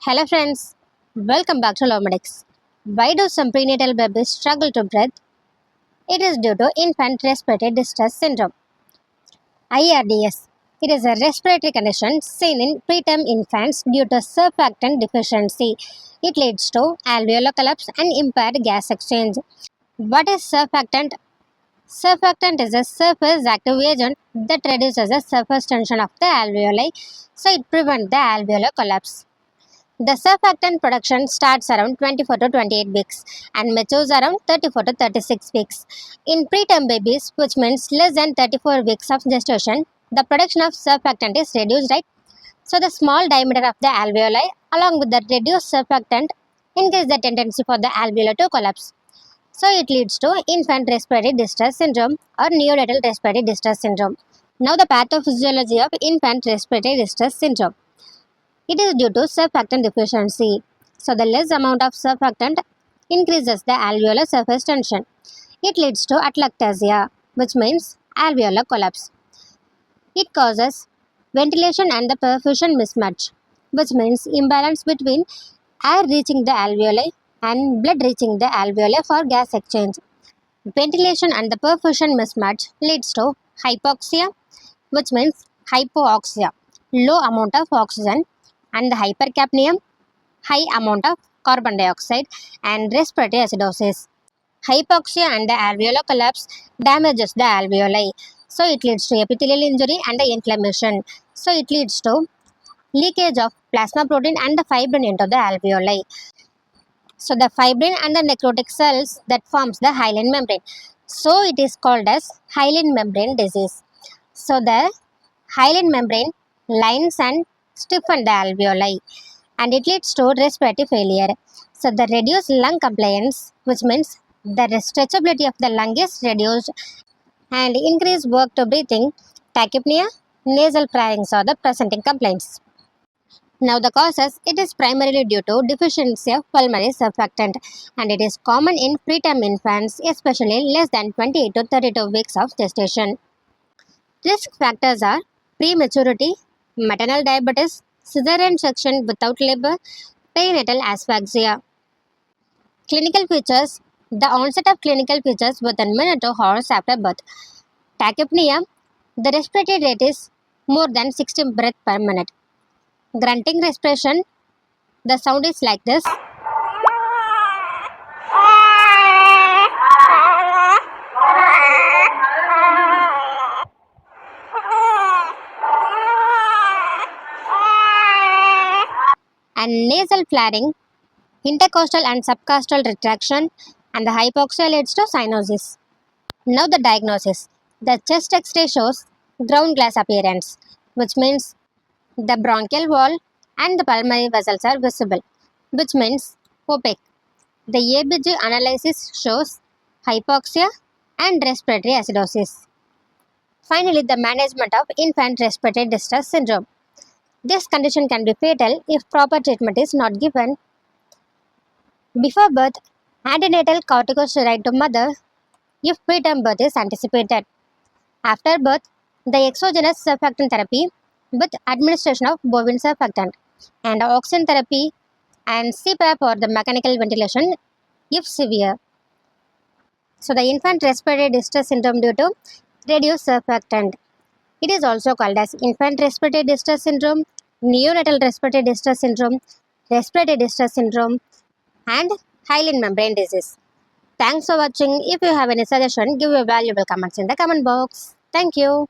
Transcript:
Hello friends, welcome back to Lomedics. Why do some prenatal babies struggle to breathe? It is due to infant respiratory distress syndrome. IRDS. It is a respiratory condition seen in preterm infants due to surfactant deficiency. It leads to alveolar collapse and impaired gas exchange. What is surfactant? Surfactant is a surface active agent that reduces the surface tension of the alveoli, so it prevents the alveolar collapse. The surfactant production starts around 24 to 28 weeks and matures around 34 to 36 weeks. In preterm babies, which means less than 34 weeks of gestation, the production of surfactant is reduced, right? So the small diameter of the alveoli along with the reduced surfactant increase the tendency for the alveoli to collapse. So it leads to infant respiratory distress syndrome or neonatal respiratory distress syndrome. Now the pathophysiology of infant respiratory distress syndrome. It is due to surfactant deficiency. So the less amount of surfactant increases the alveolar surface tension. It leads to atelectasis, which means alveolar collapse. It causes ventilation and the perfusion mismatch, which means imbalance between air reaching the alveoli and blood reaching the alveoli for gas exchange. Ventilation and the perfusion mismatch leads to hypoxia, which means hypoxia, low amount of oxygen, and the hypercapnia, high amount of carbon dioxide, and respiratory acidosis. Hypoxia and the alveolar collapse damages the alveoli. So it leads to epithelial injury and the inflammation. So it leads to leakage of plasma protein and the fibrin into the alveoli. So the fibrin and the necrotic cells that forms the hyaline membrane. So it is called as hyaline membrane disease. So the hyaline membrane lines and stiffen the alveoli and it leads to respiratory failure. So the reduced lung compliance, which means the stretchability of the lung is reduced and increased work to breathing, tachypnea, nasal pharynx are the presenting complaints. Now the causes, it is primarily due to deficiency of pulmonary surfactant and it is common in preterm infants, especially less than 28 to 32 weeks of gestation. Risk factors are prematurity, maternal diabetes, cesarean section without labor, perinatal asphyxia. Clinical features, the onset of clinical features within minute to hours after birth. Tachypnea, the respiratory rate is more than 60 breaths per minute. Grunting respiration, the sound is like this. And nasal flaring, intercostal and subcostal retraction, and the hypoxia leads to cyanosis. Now the diagnosis. The chest X-ray shows ground glass appearance, which means the bronchial wall and the pulmonary vessels are visible, which means opaque. The ABG analysis shows hypoxia and respiratory acidosis. Finally, the management of infant respiratory distress syndrome. This condition can be fatal if proper treatment is not given. Before birth, antenatal corticosteroid to mother if preterm birth is anticipated. After birth, the exogenous surfactant therapy with administration of bovine surfactant and oxygen therapy and CPAP or the mechanical ventilation if severe. So the infant respiratory distress syndrome due to reduced surfactant. It is also called as infant respiratory distress syndrome, neonatal respiratory distress syndrome, respiratory distress syndrome, and hyaline membrane disease. Thanks for watching. If you have any suggestion, give your valuable comments in the comment box. Thank you.